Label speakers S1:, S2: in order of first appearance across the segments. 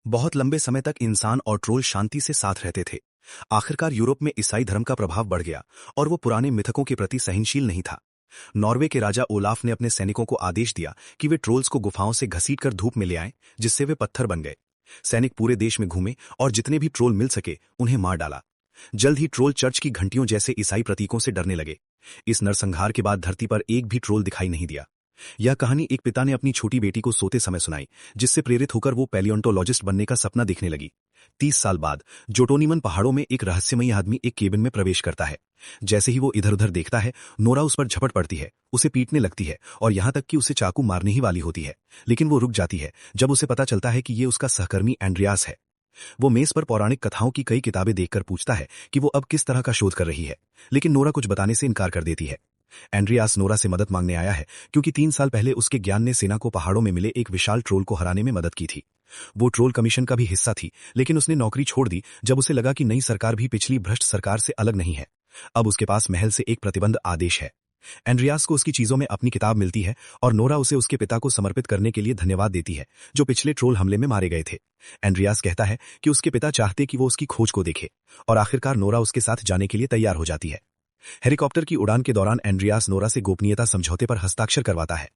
S1: बहुत लंबे समय तक इंसान और ट्रोल शांति से साथ रहते थे। आखिरकार यूरोप में ईसाई धर्म का प्रभाव बढ़ गया और वो पुराने मिथकों के प्रति सहनशील नहीं था। नॉर्वे के राजा ओलाफ ने अपने सैनिकों को आदेश दिया कि वे ट्रोल्स को गुफाओं से घसीटकर धूप में ले आएं, जिससे वे पत्थर बन गए। सैनिक पूरे देश में घूमे और जितने भी ट्रोल मिल सके उन्हें मार डाला। जल्द ही ट्रोल चर्च की घंटियों जैसे ईसाई प्रतीकों से डरने लगे। इस नरसंहार के बाद धरती पर एक भी ट्रोल दिखाई नहीं दिया। यह कहानी एक पिता ने अपनी छोटी बेटी को सोते समय सुनाई, जिससे प्रेरित होकर वो पैलियोंटोलॉजिस्ट बनने का सपना देखने लगी। 30 साल बाद जोटोनिमन पहाड़ों में एक रहस्यमयी आदमी एक केबिन में प्रवेश करता है। जैसे ही वो इधर उधर देखता है, नोरा उस पर झपट पड़ती है, उसे पीटने लगती है और यहां तक कि उसे चाकू मारने ही वाली होती है। लेकिन वो रुक जाती है जब उसे पता चलता है कि ये उसका सहकर्मी एंड्रियास है। वो मेज पर पौराणिक कथाओं की कई किताबें देखकर पूछता है कि वो अब किस तरह का शोध कर रही है, लेकिन नोरा कुछ बताने से इनकार कर देती है। एंड्रियास नोरा से मदद मांगने आया है क्योंकि 3 साल पहले उसके ज्ञान ने सेना को पहाड़ों में मिले एक विशाल ट्रोल को हराने में मदद की थी। वो ट्रोल कमीशन का भी हिस्सा थी, लेकिन उसने नौकरी छोड़ दी जब उसे लगा कि नई सरकार भी पिछली भ्रष्ट सरकार से अलग नहीं है। अब उसके पास महल से एक प्रतिबंध आदेश है। एंड्रियास को उसकी चीजों में अपनी किताब मिलती है और नोरा उसे उसके पिता को समर्पित करने के लिए धन्यवाद देती है, जो पिछले ट्रोल हमले में मारे गए थे। एंड्रियास कहता है कि उसके पिता चाहते कि वो उसकी खोज को देखे, और आखिरकार नोरा उसके साथ जाने के लिए तैयार हो जाती है। हेलीकॉप्टर की उड़ान के दौरान एंड्रियास नोरा से गोपनीयता समझौते पर हस्ताक्षर करवाता है।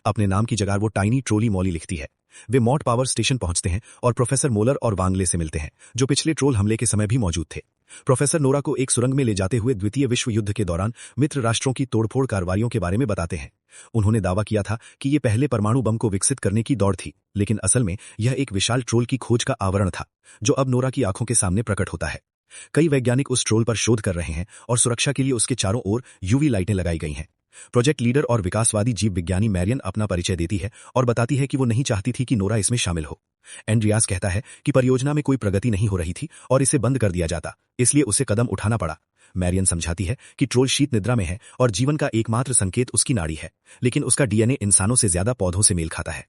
S1: अपने नाम की जगह वो टाइनी ट्रोली मॉली लिखती है। वे मॉट पावर स्टेशन पहुंचते हैं और प्रोफेसर मोलर और वांगले से मिलते हैं, जो पिछले ट्रोल हमले के समय भी मौजूद थे। प्रोफेसर नोरा को एक सुरंग में ले जाते हुए द्वितीय विश्व युद्ध के दौरान मित्र राष्ट्रों की तोड़फोड़ कार्रवाइयों के बारे में बताते हैं। उन्होंने दावा किया था कि ये पहले परमाणु बम को विकसित करने की दौड़ थी, लेकिन असल में यह एक विशाल ट्रोल की खोज का आवरण था, जो अब नोरा की आंखों के सामने प्रकट होता है। कई वैज्ञानिक उस ट्रोल पर शोध कर रहे हैं और सुरक्षा के लिए उसके चारों ओर यूवी लाइटें लगाई गई हैं। प्रोजेक्ट लीडर और विकासवादी जीव विज्ञानी मैरियन अपना परिचय देती है और बताती है कि वो नहीं चाहती थी कि नोरा इसमें शामिल हो। एंड्रियास कहता है कि परियोजना में कोई प्रगति नहीं हो रही थी और इसे बंद कर दिया जाता, इसलिए उसे कदम उठाना पड़ा। मैरियन समझाती है कि ट्रोल शीत निद्रा में है और जीवन का एकमात्र संकेत उसकी नाड़ी है, लेकिन उसका डीएनए इंसानों से ज्यादा पौधों से मेल खाता है।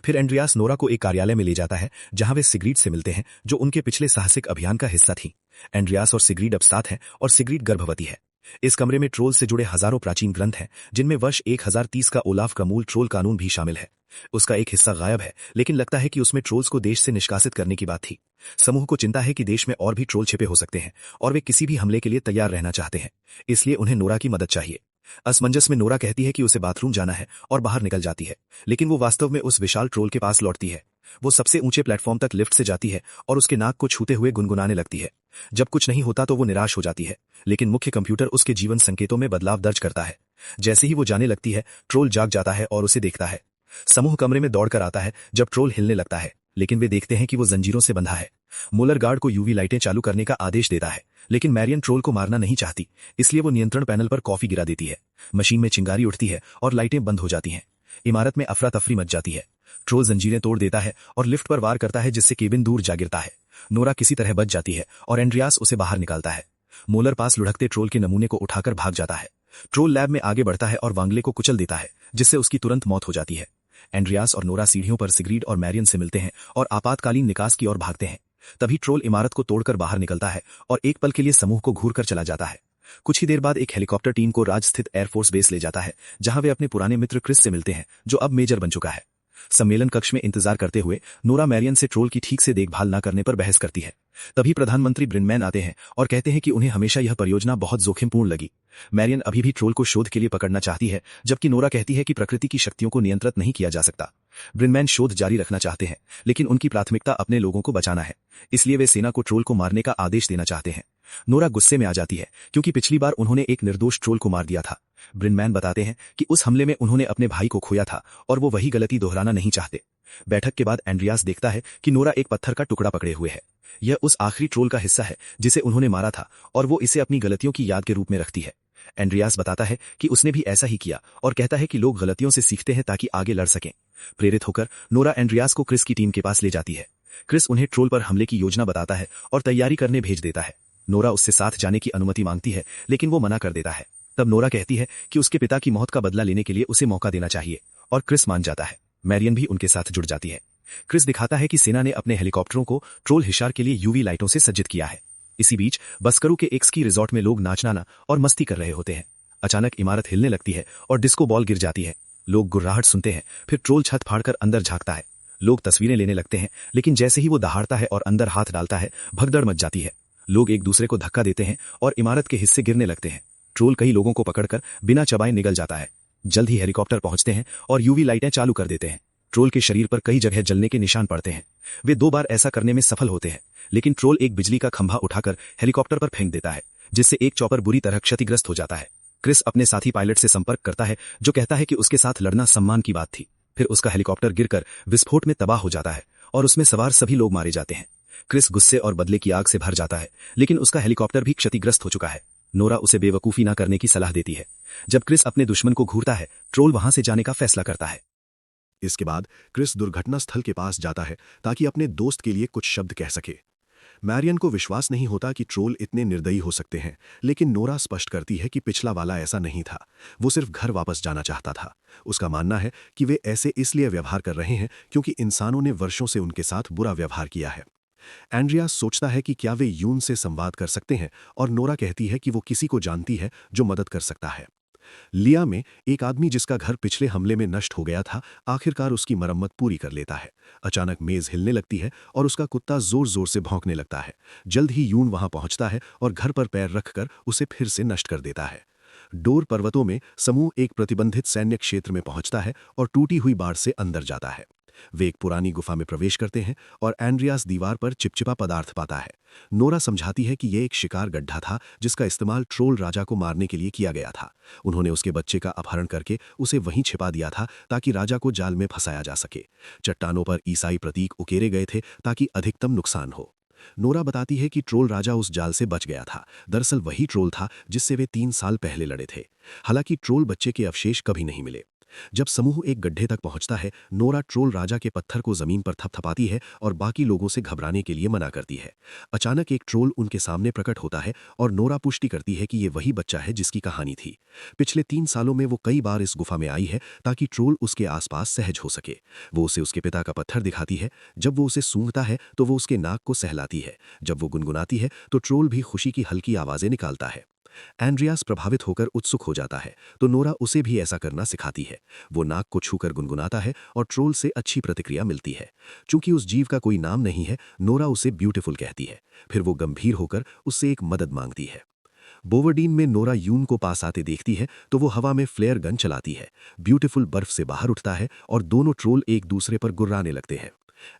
S1: फिर एंड्रियास नोरा को एक कार्यालय में ले जाता है जहां वे सिग्रीड से मिलते हैं, जो उनके पिछले साहसिक अभियान का हिस्सा थी। एंड्रियास और सिग्रीड अब साथ हैं और सिग्रीड गर्भवती है। इस कमरे में ट्रोल से जुड़े हजारों प्राचीन ग्रंथ हैं, जिनमें वर्ष 1030 का ओलाफ का मूल ट्रोल कानून भी शामिल है। उसका एक हिस्सा गायब है, लेकिन लगता है कि उसमें ट्रोल्स को देश से निष्कासित करने की बात थी। समूह को चिंता है कि देश में और भी ट्रोल छिपे हो सकते हैं और वे किसी भी हमले के लिए तैयार रहना चाहते हैं, इसलिए उन्हें नोरा की मदद चाहिए। असमंजस में नोरा कहती है कि उसे बाथरूम जाना है और बाहर निकल जाती है, लेकिन वो वास्तव में उस विशाल ट्रोल के पास लौटती है। वो सबसे ऊंचे प्लेटफॉर्म तक लिफ्ट से जाती है और उसके नाक को छूते हुए गुनगुनाने लगती है। जब कुछ नहीं होता तो वो निराश हो जाती है, लेकिन मुख्य कंप्यूटर उसके जीवन संकेतों में बदलाव दर्ज करता है। जैसे ही वो जाने लगती है, ट्रोल जाग जाता है और उसे देखता है। समूह कमरे में दौड़कर आता है जब ट्रोल हिलने लगता है, लेकिन वे देखते हैं कि वो जंजीरों से बंधा है। मुलर गार्ड को यूवी लाइटें चालू करने का आदेश देता है, लेकिन मैरियन ट्रोल को मारना नहीं चाहती, इसलिए वो नियंत्रण पैनल पर कॉफी गिरा देती है। मशीन में चिंगारी उठती है और लाइटें बंद हो जाती हैं। इमारत में अफरा तफरी मच जाती है। ट्रोल जंजीरें तोड़ देता है और लिफ्ट पर वार करता है, जिससे केबिन दूर जा गिरता है। नोरा किसी तरह बच जाती है और एंड्रियास उसे बाहर निकालता है। मोलर पास लुढ़कते ट्रोल के नमूने को उठाकर भाग जाता है। ट्रोल लैब में आगे बढ़ता है और वांगले को कुचल देता है, जिससे उसकी तुरंत मौत हो जाती है। एंड्रियास और नोरा सीढ़ियों पर सिग्रीड और मैरियन से मिलते हैं और आपातकालीन निकास की ओर भागते हैं। तभी ट्रोल इमारत को तोड़कर बाहर निकलता है और एक पल के लिए समूह को घूर कर चला जाता है। कुछ ही देर बाद एक हेलीकॉप्टर टीम को राज स्थित एयरफोर्स बेस ले जाता है, जहां वे अपने पुराने मित्र क्रिस से मिलते हैं, जो अब मेजर बन चुका है। सम्मेलन कक्ष में इंतजार करते हुए नोरा मैरियन से ट्रोल की ठीक से देखभाल न करने पर बहस करती है। तभी प्रधानमंत्री ब्रिनमैन आते हैं और कहते हैं कि उन्हें हमेशा यह परियोजना बहुत जोखिमपूर्ण लगी। मैरियन अभी भी ट्रोल को शोध के लिए पकड़ना चाहती है, जबकि नोरा कहती है कि प्रकृति की शक्तियों को नियंत्रित नहीं किया जा सकता। ब्रिनमैन शोध जारी रखना चाहते हैं, लेकिन उनकी प्राथमिकता अपने लोगों को बचाना है, इसलिए वे सेना को ट्रोल को मारने का आदेश देना चाहते हैं। नोरा गुस्से में आ जाती है क्योंकि पिछली बार उन्होंने एक निर्दोष ट्रोल को मार दिया था। ब्रिनमैन बताते हैं कि उस हमले में उन्होंने अपने भाई को खोया था और वो वही गलती दोहराना नहीं चाहते। बैठक के बाद एंड्रियास देखता है कि नोरा एक पत्थर का टुकड़ा पकड़े हुए है। यह उस आखिरी ट्रोल का हिस्सा है जिसे उन्होंने मारा था और वो इसे अपनी गलतियों की याद के रूप में रखती है। एंड्रियास बताता है कि उसने भी ऐसा ही किया और कहता है कि लोग गलतियों से सीखते हैं ताकि आगे लड़ सकें। प्रेरित होकर नोरा एंड्रियास को क्रिस की टीम के पास ले जाती है। क्रिस उन्हें ट्रोल पर हमले की योजना बताता है और तैयारी करने भेज देता है। नोरा उससे साथ जाने की अनुमति मांगती है, लेकिन वो मना कर देता है। तब नोरा कहती है कि उसके पिता की मौत का बदला लेने के लिए उसे मौका देना चाहिए, और क्रिस मान जाता है। मैरियन भी उनके साथ जुड़ जाती है। क्रिस दिखाता है कि सेना ने अपने हेलीकॉप्टरों को ट्रोल हिशार के लिए यूवी लाइटों से सज्जित किया है। इसी बीच बस्करू के एक स्की रिजॉर्ट में लोग नाचना और मस्ती कर रहे होते हैं। अचानक इमारत हिलने लगती है और डिस्को बॉल गिर जाती है। लोग गुर्राहट सुनते हैं, फिर ट्रोल छत फाड़कर अंदर झांकता है। लोग तस्वीरें लेने लगते हैं, लेकिन जैसे ही वो दहाड़ता है और अंदर हाथ डालता है, भगदड़ मच जाती है। लोग एक दूसरे को धक्का देते हैं और इमारत के हिस्से गिरने लगते हैं। ट्रोल कई लोगों को पकड़कर बिना चबाए निगल जाता है। जल्द ही हेलीकॉप्टर पहुंचते हैं और यूवी लाइटें चालू कर देते हैं। ट्रोल के शरीर पर कई जगह जलने के निशान पड़ते हैं। वे 2 बार ऐसा करने में सफल होते हैं, लेकिन ट्रोल एक बिजली का खंभा उठाकर हेलीकॉप्टर पर फेंक देता है, जिससे एक चॉपर बुरी तरह क्षतिग्रस्त हो जाता है। क्रिस अपने साथी पायलट से संपर्क करता है, जो कहता है कि उसके साथ लड़ना सम्मान की बात थी। फिर उसका हेलीकॉप्टर गिरकर विस्फोट में तबाह हो जाता है और उसमें सवार सभी लोग मारे जाते हैं। क्रिस गुस्से और बदले की आग से भर जाता है, लेकिन उसका हेलीकॉप्टर भी क्षतिग्रस्त हो चुका है। नोरा उसे बेवकूफी न करने की सलाह देती है। जब क्रिस अपने दुश्मन को घूरता है, ट्रोल वहां से जाने का फैसला करता है।
S2: इसके बाद क्रिस दुर्घटना स्थल के पास जाता है ताकि अपने दोस्त के लिए कुछ शब्द कह सके। मैरियन को विश्वास नहीं होता कि ट्रोल इतने निर्दयी हो सकते हैं, लेकिन नोरा स्पष्ट करती है कि पिछला वाला ऐसा नहीं था। वो सिर्फ घर वापस जाना चाहता था। उसका मानना है कि वे ऐसे इसलिए व्यवहार कर रहे हैं क्योंकि इंसानों ने वर्षों से उनके साथ बुरा व्यवहार किया है। एंड्रिया सोचता है कि क्या वे यून से संवाद कर सकते हैं, और नोरा कहती है कि वो किसी को जानती है जो मदद कर सकता है। लिया में एक आदमी जिसका घर पिछले हमले में नष्ट हो गया था, आखिरकार उसकी मरम्मत पूरी कर लेता है। अचानक मेज हिलने लगती है और उसका कुत्ता जोर जोर से भौंकने लगता है। जल्द ही यून वहां पहुंचता है और घर पर पैर रखकर उसे फिर से नष्ट कर देता है। डोर पर्वतों में समूह एक प्रतिबंधित सैन्य क्षेत्र में पहुंचता है और टूटी हुई बाड़ से अंदर जाता है। वे एक पुरानी गुफा में प्रवेश करते हैं और एंड्रियास दीवार पर चिपचिपा पदार्थ पाता है। नोरा समझाती है कि यह एक शिकार गड्ढा था जिसका इस्तेमाल ट्रोल राजा को मारने के लिए किया गया था। उन्होंने उसके बच्चे का अपहरण करके उसे वहीं छिपा दिया था ताकि राजा को जाल में फंसाया जा सके। चट्टानों पर ईसाई प्रतीक उकेरे गए थे ताकि अधिकतम नुकसान हो। नोरा बताती है कि ट्रोल राजा उस जाल से बच गया था। दरअसल वही ट्रोल था जिससे वे 3 साल पहले लड़े थे। हालांकि ट्रोल बच्चे के अवशेष कभी नहीं मिले। जब समूह एक गड्ढे तक पहुंचता है, नोरा ट्रोल राजा के पत्थर को जमीन पर थपथपाती है और बाकी लोगों से घबराने के लिए मना करती है। अचानक एक ट्रोल उनके सामने प्रकट होता है और नोरा पुष्टि करती है कि ये वही बच्चा है जिसकी कहानी थी। पिछले 3 सालों में वो कई बार इस गुफा में आई है ताकि ट्रोल उसके आसपास सहज हो सके। वो उसे उसके पिता का पत्थर दिखाती है। जब वो उसे सूंघता है तो वो उसके नाक को सहलाती है। जब वो गुनगुनाती है तो ट्रोल भी खुशी की हल्की आवाजें निकालता है। एंड्रियास प्रभावित होकर उत्सुक हो जाता है, तो नोरा उसे भी ऐसा करना सिखाती है। वो नाक को छूकर गुनगुनाता है और ट्रोल से अच्छी प्रतिक्रिया मिलती है। चूंकि उस जीव का कोई नाम नहीं है, नोरा उसे ब्यूटीफुल कहती है। फिर वो गंभीर होकर उससे एक मदद मांगती है। बोवर्डीन में नोरा यून को पास आते देखती है तो वो हवा में फ्लेयर गन चलाती है। ब्यूटीफुल बर्फ से बाहर उठता है और दोनों ट्रोल एक दूसरे पर गुर्राने लगते हैं।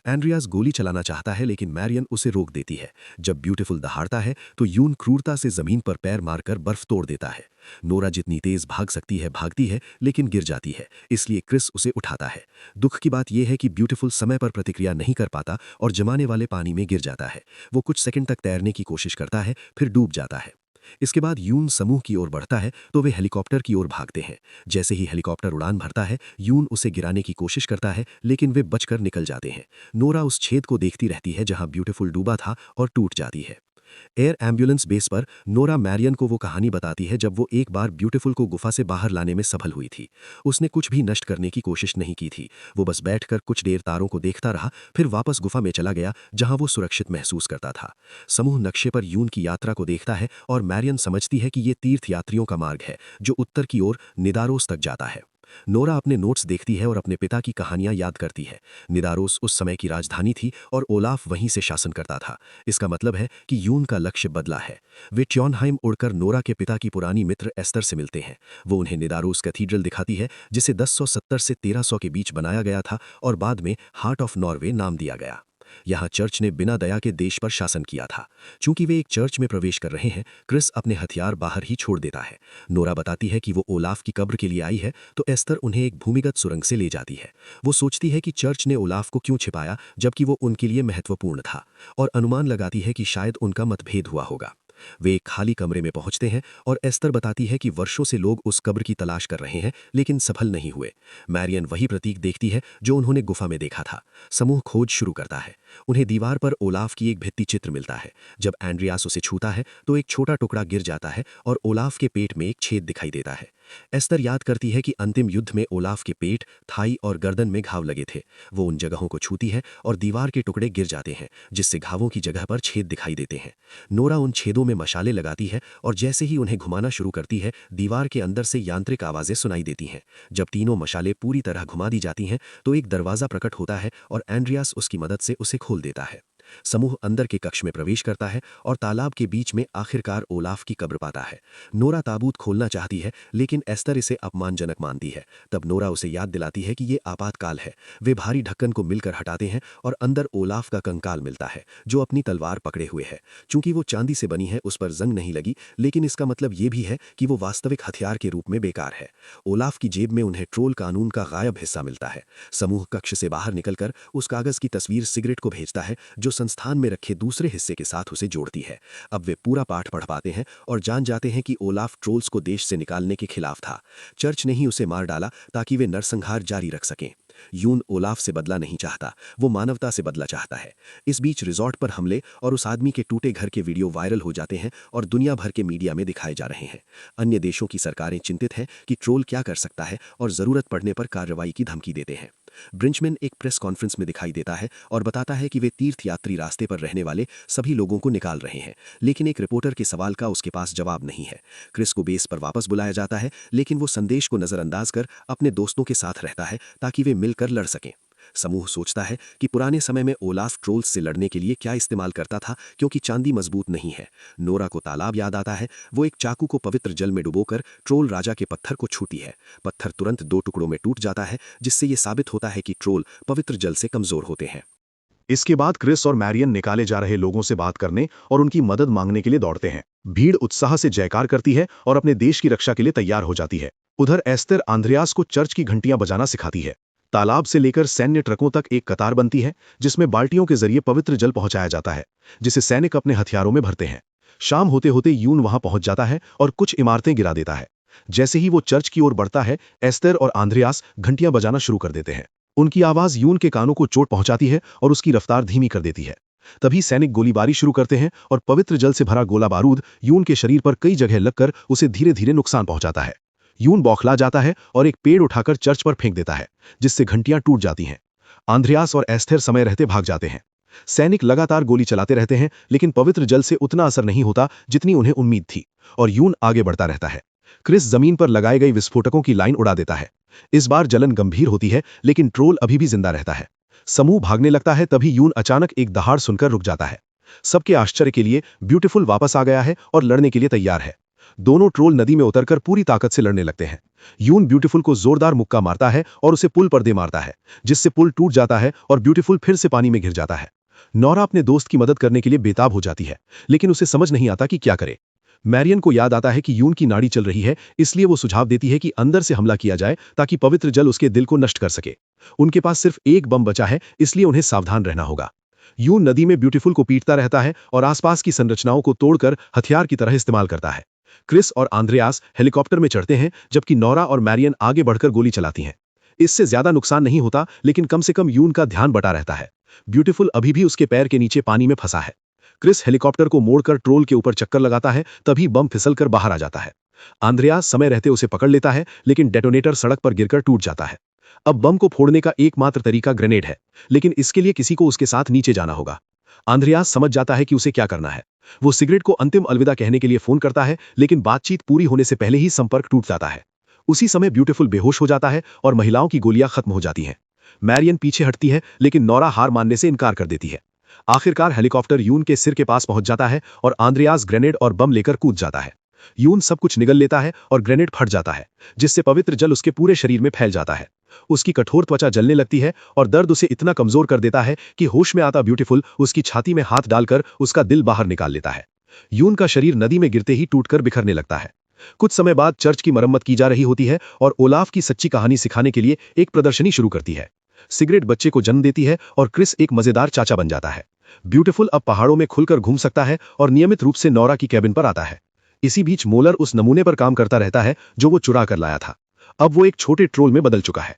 S2: एंड्रियास गोली चलाना चाहता है, लेकिन मैरियन उसे रोक देती है। जब ब्यूटीफुल दहाड़ता है तो यून क्रूरता से जमीन पर पैर मारकर बर्फ तोड़ देता है। नोरा जितनी तेज भाग सकती है भागती है, लेकिन गिर जाती है, इसलिए क्रिस उसे उठाता है। दुख की बात यह है कि ब्यूटीफुल समय पर प्रतिक्रिया नहीं कर पाता और जमाने वाले पानी में गिर जाता है। वो कुछ सेकंड तक तैरने की कोशिश करता है, फिर डूब जाता है। इसके बाद यून समूह की ओर बढ़ता है तो वे हेलीकॉप्टर की ओर भागते हैं। जैसे ही हेलीकॉप्टर उड़ान भरता है, यून उसे गिराने की कोशिश करता है, लेकिन वे बचकर निकल जाते हैं। नोरा उस छेद को देखती रहती है जहां ब्यूटीफुल डूबा था और टूट जाती है। एयर एम्बुलेंस बेस पर नोरा मैरियन को वो कहानी बताती है जब वो एक बार ब्यूटीफुल को गुफा से बाहर लाने में सफल हुई थी। उसने कुछ भी नष्ट करने की कोशिश नहीं की थी। वो बस बैठकर कुछ देर तारों को देखता रहा, फिर वापस गुफा में चला गया जहां वो सुरक्षित महसूस करता था। समूह नक्शे पर यून की यात्रा को देखता है और मैरियन समझती है कि ये तीर्थ यात्रियों का मार्ग है जो उत्तर की ओर निदारोस तक जाता है। नोरा अपने नोट्स देखती है और अपने पिता की कहानियां याद करती है। निदारोस उस समय की राजधानी थी और ओलाफ वहीं से शासन करता था। इसका मतलब है कि यून का लक्ष्य बदला है। वे ट्योनहाइम उड़कर नोरा के पिता की पुरानी मित्र एस्तर से मिलते हैं। वो उन्हें निदारोस कैथीड्रल दिखाती है जिसे 1070 से 1300 के बीच बनाया गया था और बाद में हार्ट ऑफ नॉर्वे नाम दिया गया। यहाँ चर्च ने बिना दया के देश पर शासन किया था। चूंकि वे एक चर्च में प्रवेश कर रहे हैं, क्रिस अपने हथियार बाहर ही छोड़ देता है। नोरा बताती है कि वो ओलाफ की कब्र के लिए आई है, तो एस्तर उन्हें एक भूमिगत सुरंग से ले जाती है। वो सोचती है कि चर्च ने ओलाफ को क्यों छिपाया जबकि वो उनके लिए महत्वपूर्ण था, और अनुमान लगाती है कि शायद उनका मतभेद हुआ होगा। वे एक खाली कमरे में पहुंचते हैं और एस्तर बताती है कि वर्षों से लोग उस कब्र की तलाश कर रहे हैं, लेकिन सफल नहीं हुए। मैरियन वही प्रतीक देखती है जो उन्होंने गुफा में देखा था। समूह खोज शुरू करता है। उन्हें दीवार पर ओलाफ की एक भित्ति चित्र मिलता है। जब एंड्रियास उसे छूता है तो एक छोटा टुकड़ा गिर जाता है और ओलाफ के पेट में एक छेद दिखाई देता है। एस्तर याद करती है कि अंतिम युद्ध में ओलाफ के पेट, थाई और गर्दन में घाव लगे थे। वो उन जगहों को छूती है और दीवार के टुकड़े गिर जाते हैं, जिससे घावों की जगह पर छेद दिखाई देते हैं। नोरा उन छेदों में मशाले लगाती है और जैसे ही उन्हें घुमाना शुरू करती है, दीवार के अंदर से यांत्रिक आवाजें सुनाई देती हैं। जब तीनों मशाले पूरी तरह घुमा दी जाती हैं तो एक दरवाजा प्रकट होता है और एंड्रियास उसकी मदद से उसे खोल देता है। समूह अंदर के कक्ष में प्रवेश करता है और तालाब के बीच में आखिरकार ओलाफ की कब्र पाता है। नोरा ताबूत खोलना चाहती है, लेकिन एस्तर इसे अपमानजनक मानती है। तब नोरा उसे याद दिलाती है कि ये आपातकाल है। वे भारी ढक्कन को मिलकर हटाते हैं और अंदर ओलाफ का कंकाल मिलता है, जो अपनी तलवार पकड़े हुए है। चूंकि वो चांदी से बनी है, उस पर जंग नहीं लगी, लेकिन इसका मतलब ये भी है कि वो वास्तविक हथियार के रूप में बेकार है। ओलाफ की जेब में उन्हें ट्रोल कानून का गायब हिस्सा मिलता है। समूह कक्ष से बाहर निकलकर उस कागज की तस्वीर सिगरेट को भेजता है, जो संस्थान में रखे दूसरे हिस्से के साथ उसे जोड़ती है। अब वे पूरा पाठ पढ़ पाते हैं और जान जाते हैं कि ओलाफ ट्रोल्स को देश से निकालने के खिलाफ था। चर्च ने ही उसे मार डाला ताकि वे नरसंहार जारी रख सकें। यून ओलाफ से बदला नहीं चाहता, वो मानवता से बदला चाहता है। इस बीच रिजॉर्ट पर हमले और उस आदमी के टूटे घर के वीडियो वायरल हो जाते हैं और दुनिया भर के मीडिया में दिखाए जा रहे हैं। अन्य देशों की सरकारें चिंतित हैं कि ट्रोल क्या कर सकता है और जरूरत पड़ने पर कार्रवाई की धमकी देते हैं। ब्रिंचमैन एक प्रेस कॉन्फ्रेंस में दिखाई देता है और बताता है कि वे तीर्थयात्री रास्ते पर रहने वाले सभी लोगों को निकाल रहे हैं, लेकिन एक रिपोर्टर के सवाल का उसके पास जवाब नहीं है। क्रिस को बेस पर वापस बुलाया जाता है, लेकिन वो संदेश को नजरअंदाज कर अपने दोस्तों के साथ रहता है ताकि वे मिलकर लड़ सकें। समूह सोचता है कि पुराने समय में ओलाफ ट्रोल्स से लड़ने के लिए क्या इस्तेमाल करता था, क्योंकि चांदी मजबूत नहीं है। नोरा को तालाब याद आता है। वो एक चाकू को पवित्र जल में डुबोकर ट्रोल राजा के पत्थर को छूती है। पत्थर तुरंत 2 टुकड़ों में टूट जाता है, जिससे ये साबित होता है कि ट्रोल पवित्र जल से कमजोर होते हैं।
S3: इसके बाद क्रिस और मैरियन निकाले जा रहे लोगों से बात करने और उनकी मदद मांगने के लिए दौड़ते हैं। भीड़ उत्साह से जयकार करती है और अपने देश की रक्षा के लिए तैयार हो जाती है। उधर एस्तर आंद्रियास को चर्च की घंटियां बजाना सिखाती है। तालाब से लेकर सैन्य ट्रकों तक एक कतार बनती है, जिसमें बाल्टियों के जरिए पवित्र जल पहुंचाया जाता है, जिसे सैनिक अपने हथियारों में भरते हैं। शाम होते होते यून वहां पहुंच जाता है और कुछ इमारतें गिरा देता है। जैसे ही वो चर्च की ओर बढ़ता है, एस्तर और आंद्रियास घंटियां बजाना शुरू कर देते हैं। उनकी आवाज यून के कानों को चोट पहुंचाती है और उसकी रफ्तार धीमी कर देती है। तभी सैनिक गोलीबारी शुरू करते हैं और पवित्र जल से भरा गोला बारूद यून के शरीर पर कई जगह लगकर उसे धीरे धीरे नुकसान पहुंचाता है। यून बौखला जाता है और एक पेड़ उठाकर चर्च पर फेंक देता है, जिससे घंटियां टूट जाती हैं। आंद्रियास और एस्थेर समय रहते भाग जाते हैं। सैनिक लगातार गोली चलाते रहते हैं, लेकिन पवित्र जल से उतना असर नहीं होता जितनी उन्हें उम्मीद थी, और यून आगे बढ़ता रहता है। क्रिस जमीन पर लगाए गए विस्फोटकों की लाइन उड़ा देता है। इस बार जलन गंभीर होती है, लेकिन ट्रोल अभी भी जिंदा रहता है। समूह भागने लगता है, तभी यून अचानक एक दहाड़ सुनकर रुक जाता है। सबके आश्चर्य के लिए ब्यूटीफुल वापस आ गया है और लड़ने के लिए तैयार है। दोनों ट्रोल नदी में उतरकर पूरी ताकत से लड़ने लगते हैं। यून ब्यूटीफुल को जोरदार मुक्का मारता है और उसे पुल पर दे मारता है, जिससे पुल टूट जाता है और ब्यूटीफुल फिर से पानी में गिर जाता है। नोरा अपने दोस्त की मदद करने के लिए बेताब हो जाती है, लेकिन उसे समझ नहीं आता कि क्या करे। मैरियन को याद आता है कि यून की नाड़ी चल रही है, इसलिए वो सुझाव देती है कि अंदर से हमला किया जाए ताकि पवित्र जल उसके दिल को नष्ट कर सके। उनके पास सिर्फ एक बम बचा है, इसलिए उन्हें सावधान रहना होगा। यून नदी में ब्यूटीफुल को पीटता रहता है और आसपास की संरचनाओं को तोड़कर हथियार की तरह इस्तेमाल करता है। क्रिस और आंद्रियास हेलीकॉप्टर में चढ़ते हैं, जबकि नोरा और मैरियन आगे बढ़कर गोली चलाती हैं। इससे ज्यादा नुकसान नहीं होता, लेकिन कम से कम यून का ध्यान बटा रहता है। ब्यूटीफुल अभी भी उसके पैर के नीचे पानी में फंसा है। क्रिस हेलीकॉप्टर को मोड़कर ट्रोल के ऊपर चक्कर लगाता है, तभी बम फिसलकर बाहर आ जाता है। आंद्रियास समय रहते उसे पकड़ लेता है, लेकिन डेटोनेटर सड़क पर गिरकर टूट जाता है। अब बम को फोड़ने का एकमात्र तरीका ग्रेनेड है, लेकिन इसके लिए किसी को उसके साथ नीचे जाना होगा। आंद्रियास समझ जाता है कि उसे क्या करना है। वो सिगरेट को अंतिम अलविदा कहने के लिए फोन करता है, लेकिन बातचीत पूरी होने से पहले ही संपर्क टूट जाता है। उसी समय ब्यूटीफुल बेहोश हो जाता है और महिलाओं की गोलियां खत्म हो जाती हैं। मैरियन पीछे हटती है, लेकिन नोरा हार मानने से इनकार कर देती है। आखिरकार हेलीकॉप्टर यून के सिर के पास पहुंच जाता है और आंद्रियास ग्रेनेड और बम लेकर कूद जाता है। यून सब कुछ निगल लेता है और ग्रेनेड फट जाता है, जिससे पवित्र जल उसके पूरे शरीर में फैल जाता है। उसकी कठोर त्वचा जलने लगती है और दर्द उसे इतना कमजोर कर देता है कि होश में आता ब्यूटीफुल उसकी छाती में हाथ डालकर उसका दिल बाहर निकाल लेता है। यून का शरीर नदी में गिरते ही टूटकर बिखरने लगता है। कुछ समय बाद चर्च की मरम्मत की जा रही होती है और ओलाफ की सच्ची कहानी सिखाने के लिए एक प्रदर्शनी शुरू करती है। सिगरेट बच्चे को जन्म देती है और क्रिस एक मजेदार चाचा बन जाता है। ब्यूटीफुल अब पहाड़ों में खुलकर घूम सकता है और नियमित रूप से नोरा की कैबिन पर आता है। इसी बीच मोलर उस नमूने पर काम करता रहता है जो वो चुरा कर लाया था। अब वो एक छोटे ट्रोल में बदल चुका है।